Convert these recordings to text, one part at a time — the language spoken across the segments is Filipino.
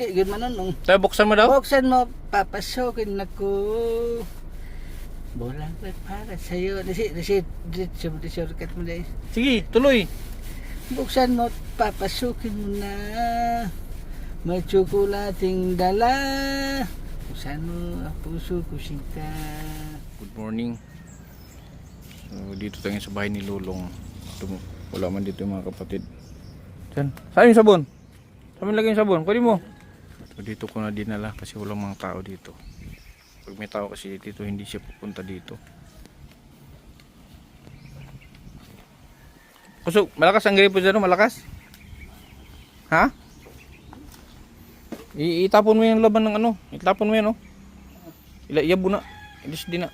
di gud manunong. Tayo, buksan mo daw? Buksan mo, papasokin na ko. Bolang para sa'yo. Shortcut mo dahil. Sige, tuloy. Buksan mo, papasukin mo na. May tsokolating dala. Buksan mo, ang puso ko sinta. Good morning. So, dito tayo sa bahay ni Lulong. Wala man dito yung mga kapatid. Diyan. Saan yung sabon? Saan lagay yung sabon? Kunin mo. So, dito ko na dinala kasi walang mga tao dito. Pag may tao kasi dito, hindi siya pupunta dito. Kusog, malakas ang gripo dyan, malakas? Ha? Itapon mo yung laban ng ano. Itapon mo yan, oh. Ilayabo na. Ilis din na.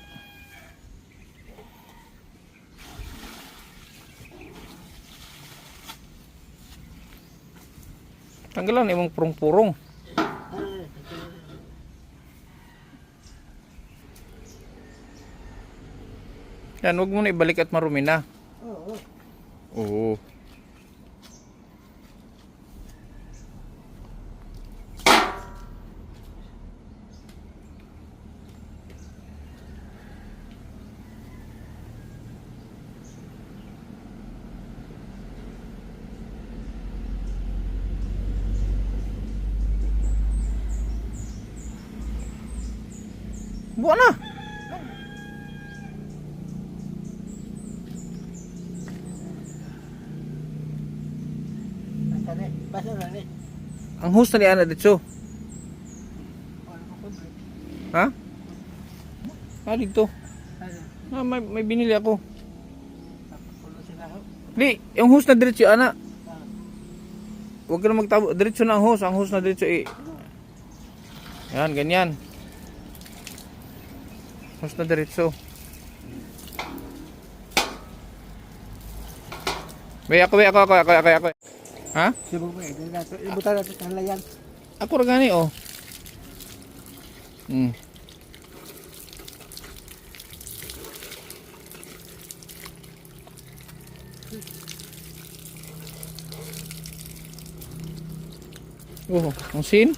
Tanggalan imong purong-purong. Yan, huwag mo na ibalik at marumi na. Oo. Oo. Buwan na. Basta na ni. Ang host na ni Ana dito. Ha? Ah, dito. Ah, may binili ako. Di, yung host na diretso, Ana. Huwag ka na magtabo. Diretso na ang host. Ang host na diretso eh. Yan, ganyan. Host na diretso. Ako. Ha? Sibog mo eh. Ibutan natin sa halayan. Ako ra gani oh. Hmm. Oh, ang sin?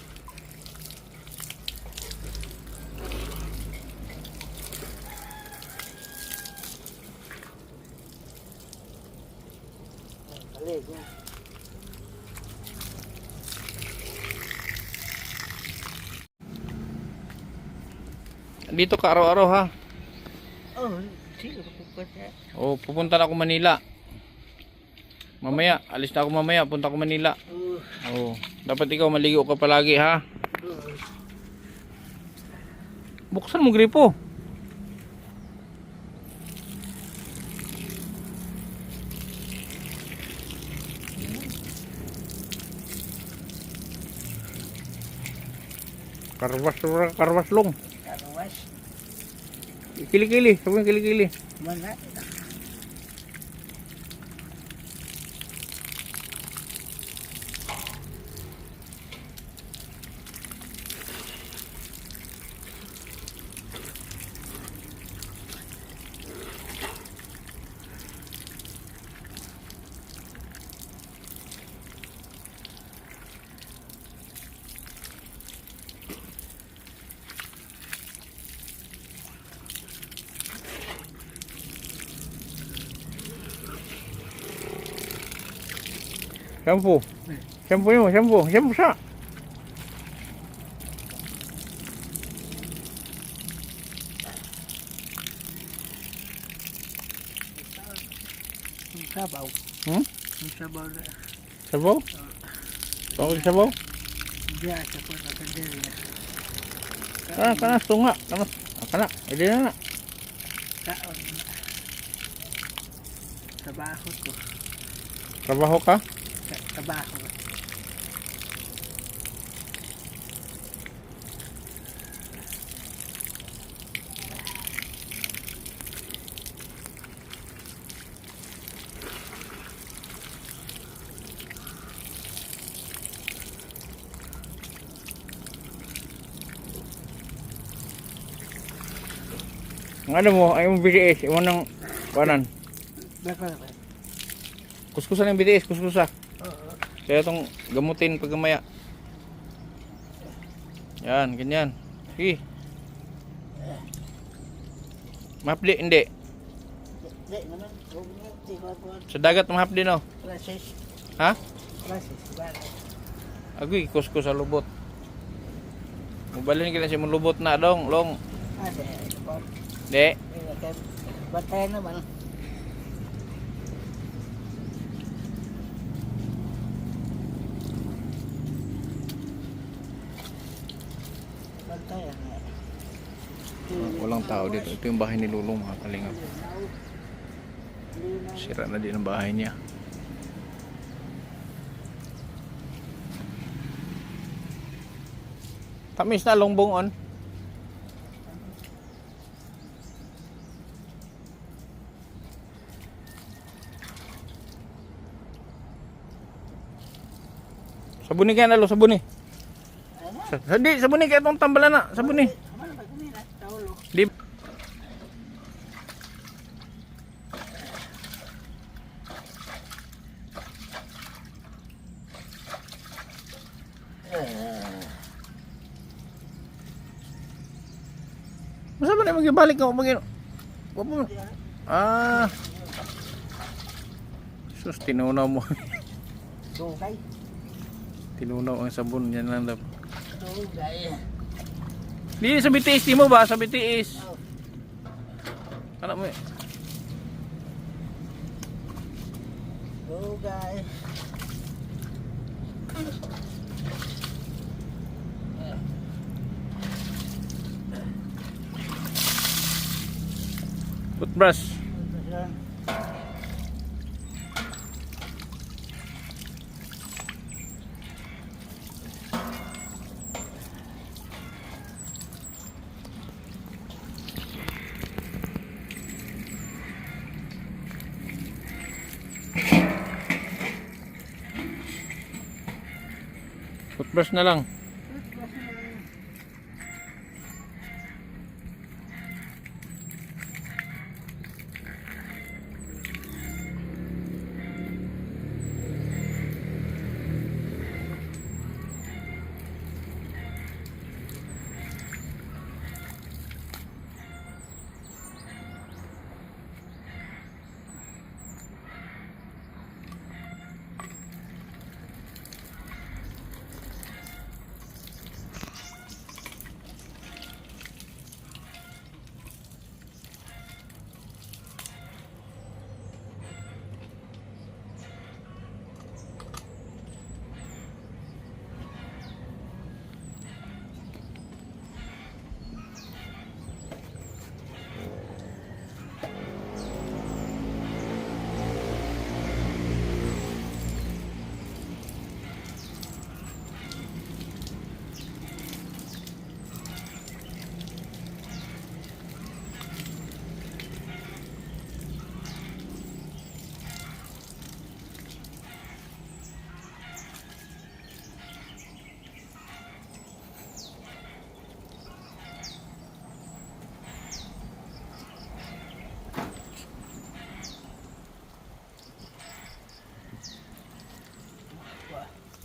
Alig. Dito ka araw-araw ha. Oh, sige pupunta. Oh, pupunta na ako Manila. Mamaya, alis na ako mamaya, punta ako Manila. Oh, dapat ikaw maligo ka palagi ha. Buksan mo gripo. Karwas long. Karwas. Kili-kili, sabi kili-kili. Mana? Shampoo. Shampoo siya. Sabaw. Hmm? Sabaw na. Sabaw? Tawag sabaw? Diya, sabaw na kandil. Kana, tunga. Kana, hindi na. Kaon. Trabaho ko. Trabaho ka? Trabaho. Ang ano mo, ay yung BTS, yung nang kanan. Kuskusan ng BTS, kuskusa. Oo. Kaya itong gamutin pag gamaya. Yan, ganyan. Sige. Mahapdi, hindi. Di naman. Huwag niya. Tigwa-tigwa. Sa dagat mahapdi no. Process. Ha? Process. Bakit? Agoy, kusko sa lubot. Mubalin kita siya mong lubot na dong, long. Di. Di. Batay naman. Batay. Walang tao dito. Ito yung bahay ni Lulong, mga kalingap. Sira na din ang bahay niya. Tamis na longbong on. Sabuni kaya nalo, sabuni. Di, sabuni kaya itong tambalan na, sabuni. Di. Masa ba na magibalik ka? Ah. Sus, tinunaw mo. Dugay. Tinunaw ang sabon. Yan lang daw. Dugay. Di sa BTS di mo ba? Sa BTS. Anak mo eh. Dugay. Toothbrush. Toothbrush na lang.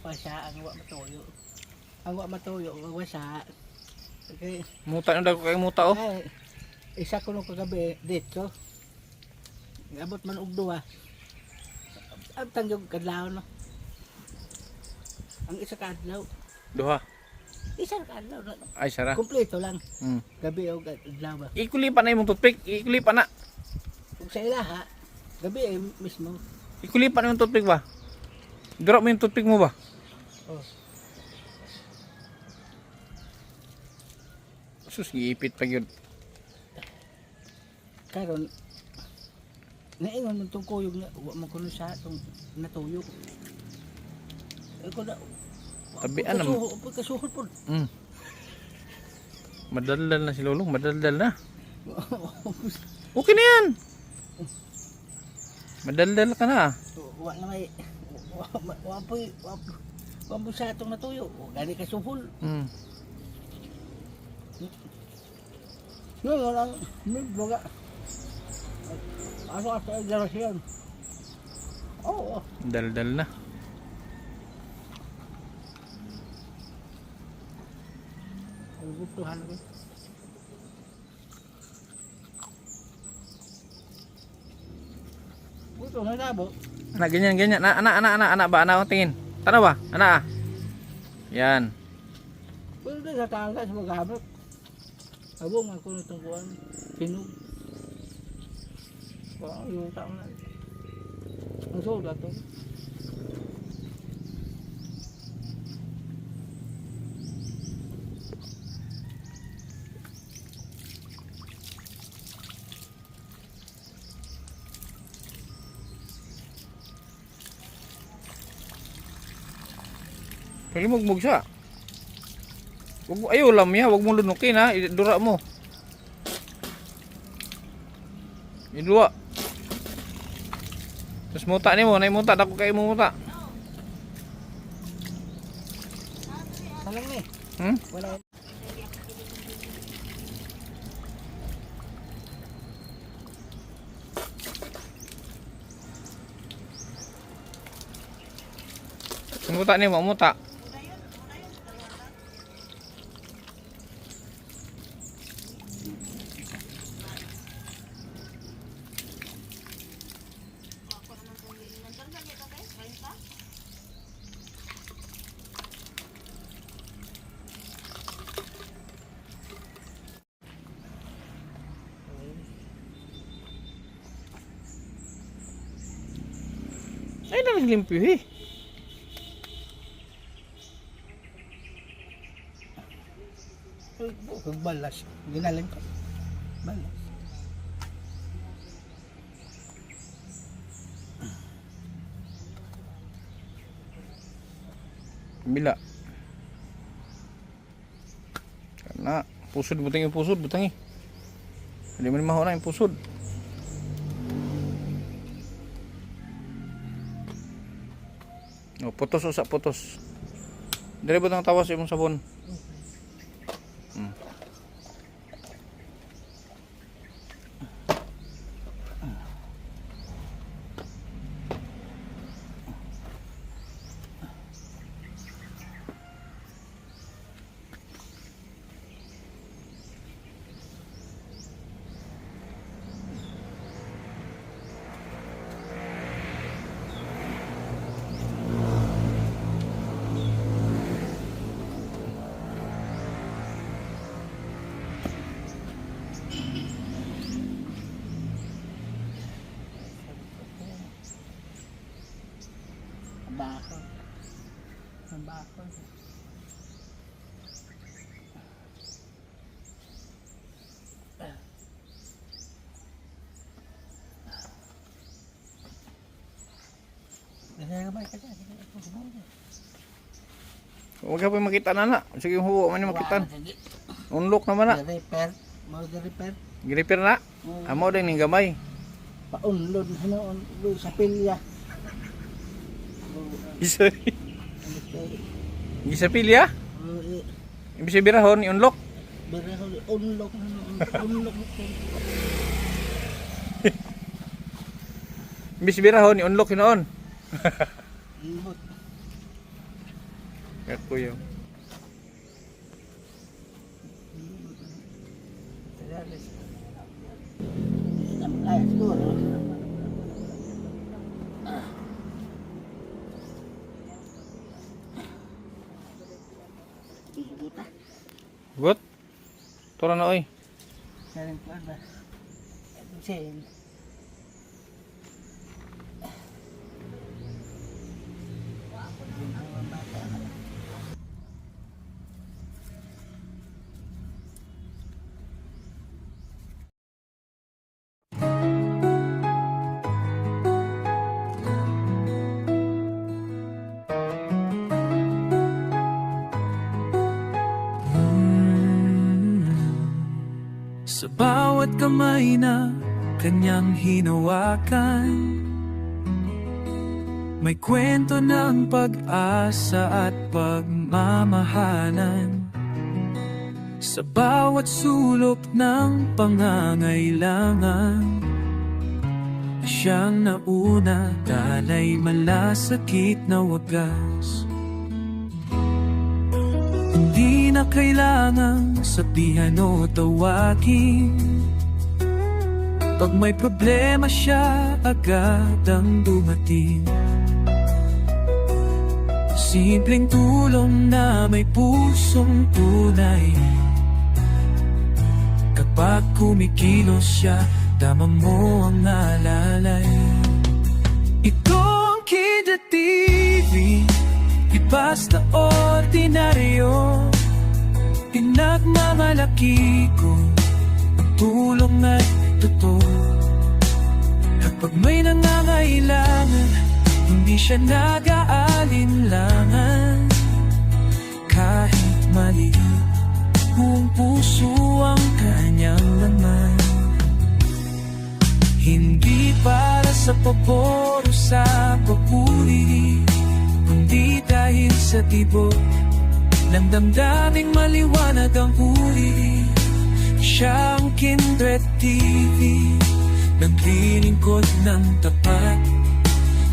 Wasa ang wa matuyo. Ang wa matuyo, wasa. Okay. Muta na daw kay muta oh. Ay, isa ko nung kagabi dito. Abot man og duwa. Ang tangyog kadlaw no. Ang isa ka adlaw. Duha. Isa ka adlaw no. Ay sara. Kompleto lang. Hmm. Gabi o adlaw ba. Ikulipan na imong toothpick. Ikulipan na. Kung sa ilaha, gabi mismo. Ikulipan na yung toothpick ba? Drop mo yung toothpick mo ba? Oh. Sus, giipit pa yun. Karon naingon man tong kuyog nga wa man kuno sa tong natuyo. Ko na Tabian naman. Kasuhol po. Madaldal na si Lulong, madaldal na. Okay na yan. Madaldal ka na. Wa na may wa po sa atong natuyo. Gani kasuhol. No, lang may baga. Ano asa exertion? Oh. Daldal na. Nagugustuhan ko. Gusto na sabo. Anak, ganyan, ganyan. Anak ba? Anak, tingin. Tana ba? Anak ah. Yan. Pero doon sa tangga sa maghabot. Abong ako nitong kuwan. Pinog. Parang yung taon na. Ang sold ato. Pwede mugmug siya. Ayaw lang ya, wag mo lunukin ha. Idura mo. Idua. Terus muta ni mo, naik muta, takut kayak mau muta. Salang ni. Wala. Muta ni mau muta. Ay, naglimpyo eh. Kung balas. Ginaling ko. Balas. Bila. Karena pusud butang yung pusud butang eh. Hindi mo maho na yung pusud. Oh, putos usak putos. Dari butang tawas yung sabon. Bakon. Ang bakon. Nagagabay ka dyan. Huwag ka pa makita na na. Sige yung huwa man yung makita. Unlock naman na. Repair. Mau repair. Giripir na. Amo din yung gamay. Paunlod. Ano? Sa pilya. Isa. Isa pilya. Bisa birahon i-unlock. Birahon unlock. Unlock. Bisa birahon i-unlock hinoon. Ibot. Ako yun. Ay, siguro. Buta. Good. Tora na oy. Saling pa ba? Sen. Sa bawat kamay na kanyang hinawakan, may kwento ng pag-asa at pagmamahalan. Sa bawat sulok ng pangangailangan, siyang nauna, dalay malasakit na wagas. Hindi na na kailangang sabihan o tawagin. Pag may problema siya, agad ang dumating. Simpleng tulong na may pusong tunay. Kapag kumikilos siya, tama mo ang alalay. Ito ang Kida TV, di basta ordinaryo. Pinagmamalaki ko ang tulong ay totoo. Kapag may nangangailangan, hindi siya nag-aalinlangan. Kahit maliit, buong puso ang kanyang laman. Hindi para sa pabor o sa papuri, kundi dahil sa tibok ng damdaming maliwanag ang uri. Siya ang Kindred TV, naglilingkod ng tapat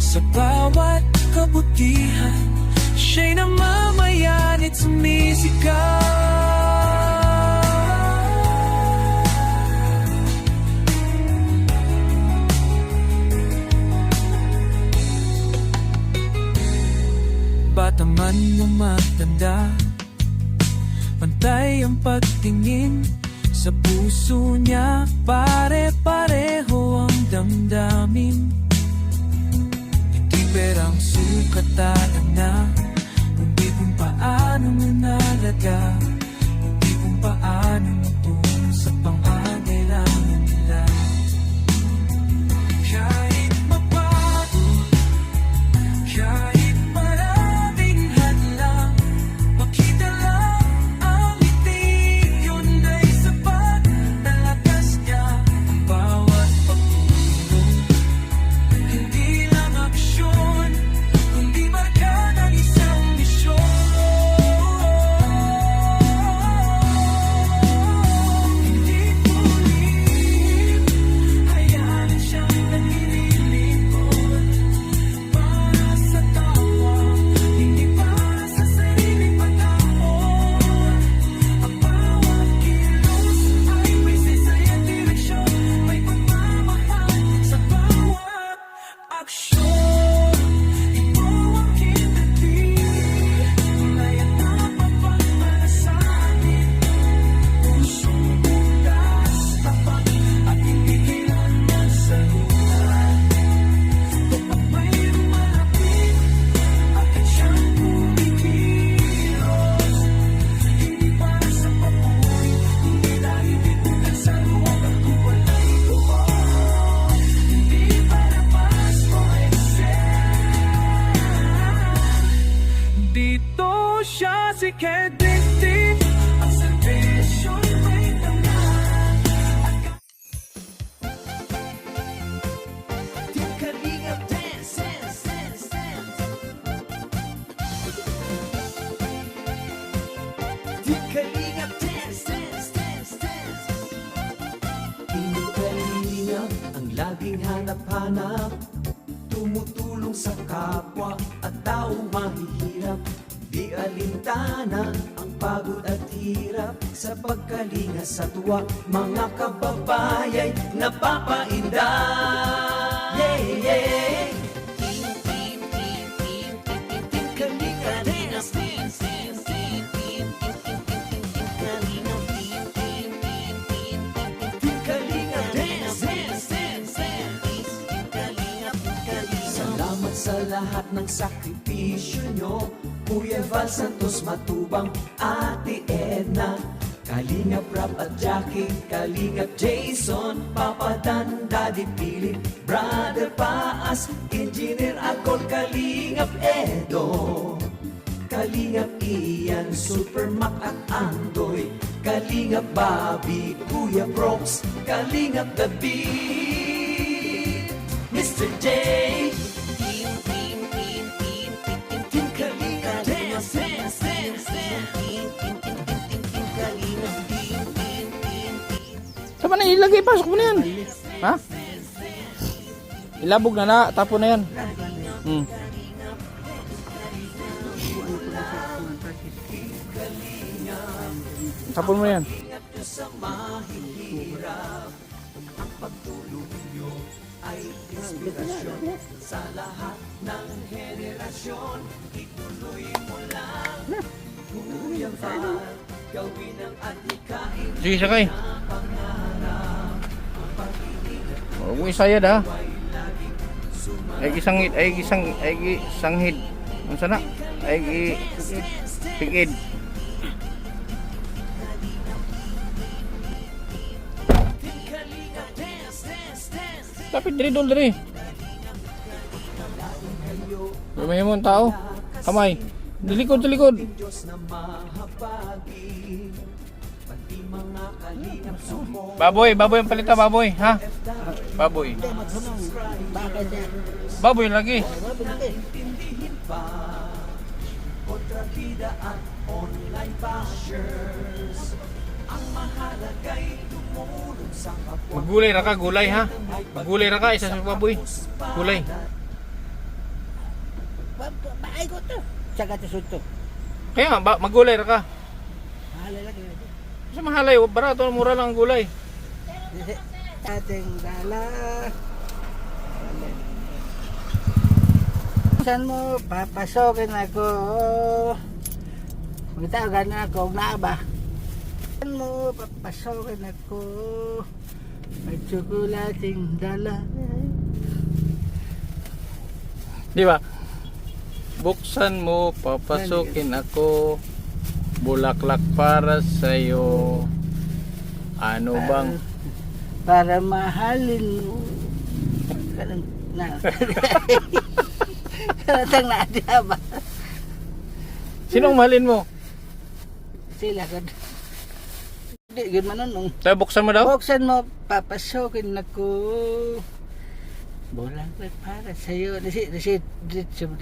sa bawat kabutihan. Siya'y namamayan at sumisigaw. Bata man o matanda, pantay ang pagtingin sa puso niya. Pare-pareho ang damdamin. Hindi perang sukatan na, kundi kung paano nanalaga, kundi kung paano matulong sa pangangailangan nila. Kahit mabago, kahit maraming hadlang, makita lang ang ngiti, yun ay sapat na lakas niya. Ang bawat pagtulong, hindi lang aksyon, kundi marka ng isang misyon. Hindi pulit, hayaan siyang naglilingkod para sa tawa, hindi para sa sariling panahon. Ang bawat kilos ay may sisaya direksyon, may pagmamahal sa bawat aksyon. Ito ang Kindred TV, tunay at napapagmalasanin. Pusong bukas, tapat at hindi kailanman salutan. Kapag may lumalapit at siyang kumikilos, hindi para sa papuri, hindi dahil bitugan sa luwag at walay tuwa. Hindi para Pasko dito siya si Kindred TV, ang servisyo'y may tangan. Team Kalingap Dance, dance, dance, dance. Team Kalingap Dance, dance, dance, dance. Team Kalingap ang laging hanap-hanap, tumutulong sa kapwa at taong mahihirap. Di alintana ang pagod at hirap, sa pagkalinga sa tuwa, mga kababayay napapainda. Yeah, yeah. Team Kalingap Dance, dance, dance, Team Kalingap Dance, dance, dance, dance. Salamat sa lahat ng sakripisyo nyo, Kuya Val Santos Matubang, Ate Edna, Kalingap Rap at Jackie, Kalingap Jason, Papa Dan, Daddy Philip, Brother Paas, Engineer Agol, Kalingap Edo, Kalingap Ian, Super Mac at Andoy, Kalingap Bobby, Kuya Brooks, Kalingap David, Mr. J. Team Kalingap Dance, dance, dance, dance. Saan na ilagay? Pasok mo na yan. Ha? Ilabog na tapon na yan. Tapon mo yan. Ingat nyo sa mahihirap. Ang pagtulong nyo ay inspirasyon sa lahat ng henerasyon. Ituloy mo lang. Kuya Val, gawin ang adhikain. Sige, sakay. Huwag mo isayad ha. Ay gisangid, ay gisanghid. Ano sana? Ay pigid. Lapit diri dol diri. May mo tao. Kamay. Dilikod, dilikod. Diyos na mahabagi. Pati mga kalingap sumo. Baboy ang palita, baboy, ha? Baboy. Bakit yan? Baboy lagi. Intindihin pa. Kontrabida at online bashers. Ang mahalaga'y tumulong sa kapwa. Magulay ra ka, gulay ha. Magulay ra ka, isa sa baboy. Gulay. Baay ko to. Tsaka to suto. Kaya nga, magulay ra ka. Mahalay lagi. Sa mahalay, barato, mura lang ang gulay. Ating dala. Saan mo papasokin ako? Magtawagan na ako, na ba? Saan mo papasokin ako? May tsokolating dala. Di ba? Buksan mo, papasukin ako. Bulaklak para sa'yo. Ano bang? Para mahalin mo. Ganun na. Kanatang na diya ba? Sinong mahalin mo? Sila ka. Hindi, yun manunong. Tayo, buksan mo daw? Buksan mo, papasokin ako. Bulaklak para sa'yo.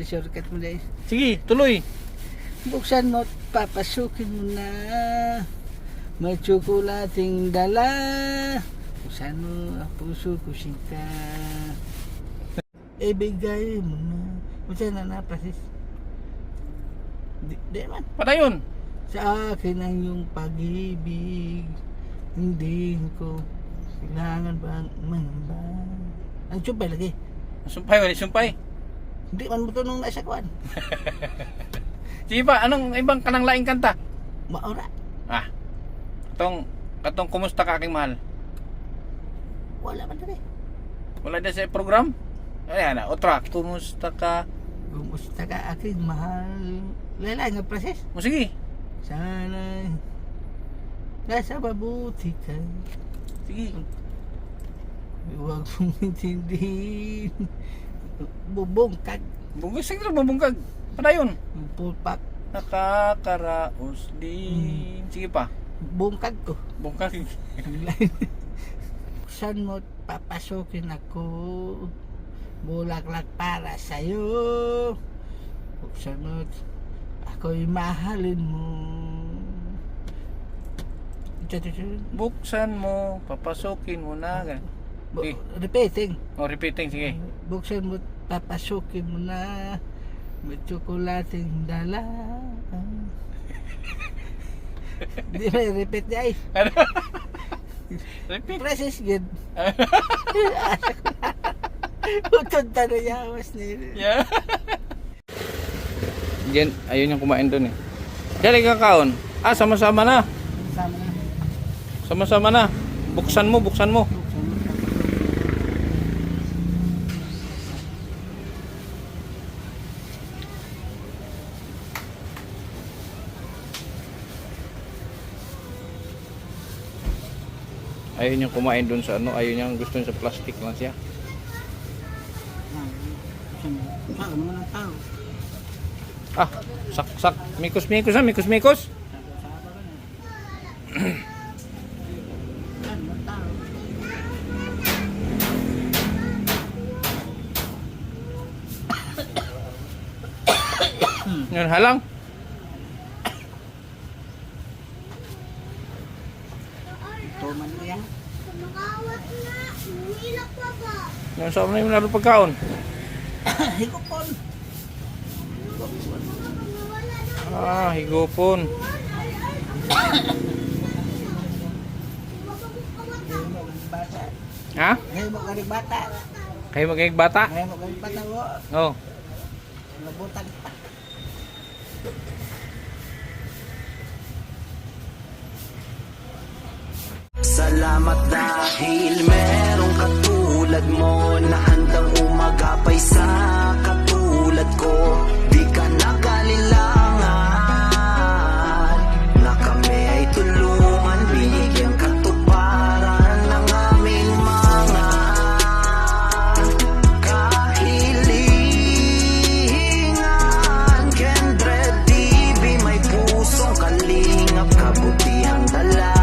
Shortcut mo dahil. Sige, tuloy. Buksan mo, papasukin mo na. May tsokolating dala. Buksan mo, ang puso ko sinta. Ibigay mo na. Buksan na napasis. Di man. Patayon. Sa akin ang iyong pag-ibig. Hindi ko kailangan bang mangamba. Ang sumpay lagi. Sumpay, wala sumpay. Hindi man mo ito nung nasa kuwan. Sige pa, anong ibang kanang laing kanta? Maura. Ah, katong kumusta ka aking mahal? Wala man rin. Wala din sa program? Ayan na, otra, kumusta ka? Kumusta ka aking mahal? Lalay nga proses. O sige, Sana nasa mabuti ka. sige. Huwag mong intindihin. Bubungkag. Bungkag, sige na, bubungkag. Patayon. Pulpak. Nakakaraos din. Sige pa, Bungkag ko. bungkag. Saan mo papasukin ako? Bulaklak para sa'yo. Buksan mo, ako'y mahalin mo. Buksan mo, papasukin mo na. Okay. Repeating. O, repeating, sige. Buksan mo, papasukin mo na. May tsokolating dala. Di ba repeat niya ay? Ano? Repeat. Process good. Utod ta na yawas nila. Yeah. Diyan, ayun yung kumain doon eh. Dali kakaon. Ah, sama-sama na. Sama na. Sama-sama na. Buksan mo, buksan mo. Ayun yung kumain doon sa ano, ayun yung gusto niya sa plastic lang siya. Saan naman ang tao? Ah, sak-sak. Mikos-mikos ha, mikos-mikos. Saan naman tao? Yun, halang. Ito man yan. Makawat na, humilak pa ba? Yun, saan na yung naroon pagkaon? Higupon. Ah, higupon. Ha? Ngayon mo kanig bata. Kayo magiging bata? Ngayon mo kanig bata mo. Oh. Nabutan pa. Salamat dahil merong katulad mo na handang umagapay sa katulad ko. Di ka nakalilangan na kami ay tulungan, binigyan katuparan ng aming mga kahilingan. Kendred TV, may pusong kalingap, kabutihang dala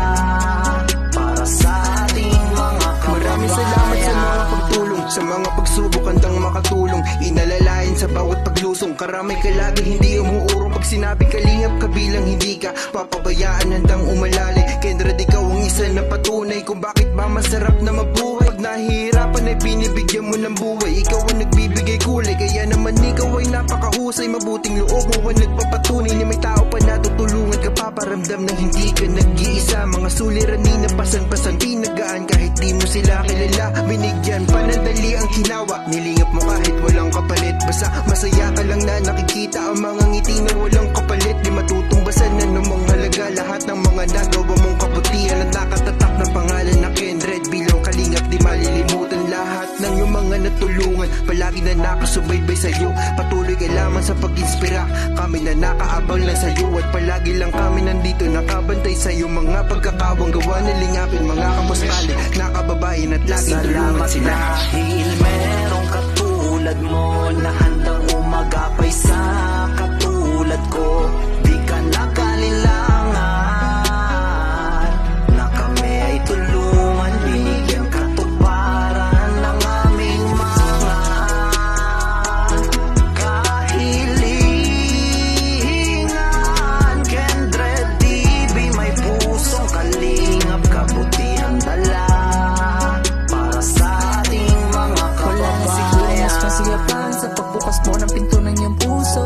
sa ating mga kababayan. Maraming salamat sa mga pagtulong, sa mga pagsubok handang makatulong, inalalayan sa bawat paglusong. Karamay ka lagi, hindi umuurong. Pag sinabing kalingap, kabilang hindi ka papabayaan, handang umalali. Kendred, ikaw ang isa na patunay kung bakit ba masarap na mabuhay. Pag nahihirapan ay binibigyan mo ng buhay, ikaw ang nagbibigay kulay. Kaya naman ikaw ay napakahusay, mabuting loob mo ang nagpapatunay na may tao pa natutulungan ka, paparamdam na hindi ka nag-iisa. Mga suliranin na pasan-pasan, pinagaan kahit di mo sila kilala. Binigyan panandali ang ginawa, nilingap mo kahit walang kapalit. Basta masaya ka lang na nakikita ang mga ngiti na walang kapalit. Di matutumbasan na namang halaga lahat ng mga nagawa mong kabutihan at nakatatak ng pangalan na Kendred. Bilang kalingap di malilimutan lahat ng iyong mga natulungan, palagi na nakasubaybay sa'yo. Patuloy ka lamang sa pag-inspira, kami na nakaabang lang sa'yo. At palagi lang kami nandito nakabantay sa'yo. Mga pagkakawang gawa na lingapin, mga kapuskali, nakababayan at laging tulungan sila. Dahil merong katulad mo na handang umagapay sa katulad ko. Di ka nakalilangan na kami ay tulungan, binigyan katuparan ng aming mga kahilingan. Kendred TV, may pusong kalingap, kabutihang dala para sa ating mga kababayan. Kasiyapan sa pagbukas mo ng pinto ng iyong puso.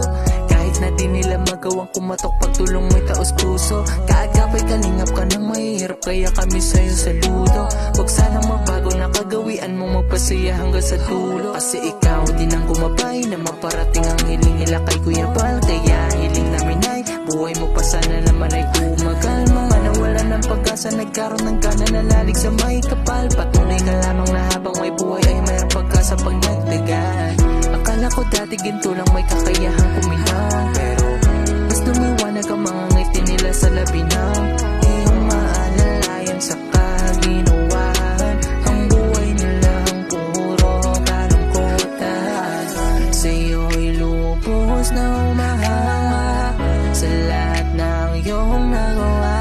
Kahit na di nila magawang kumatok, pagtulong mo'y taos puso. Kaagapay kalingap ka ng mahirap, kaya kami sa'yo saludo. Huwag sanang mabago na kagawian mo, magpasaya hanggang sa dulo. Kasi ikaw din ang gumabay na maparating ang hiling nila kay Kuya Bal. Kaya hiling namin ay buhay mo pa sana naman ay tumagal. Mga nawala ng pag-asa, nagkaroon ng gana, nalalig sa may kapal. Patunay ka lamang na habang may buhay ay mayroong pag-asa pag nagdagan. Akala ko dati ginto lang may kakayahang kuminang, pero mas lumiwanag ang mga ngiti nila sa labi ng iyong maalalayan sa kaginawahan. Ang buhay nilang puro kalungkutan, sa'yo'y lubos na umahanga sa lahat ng iyong nagawa.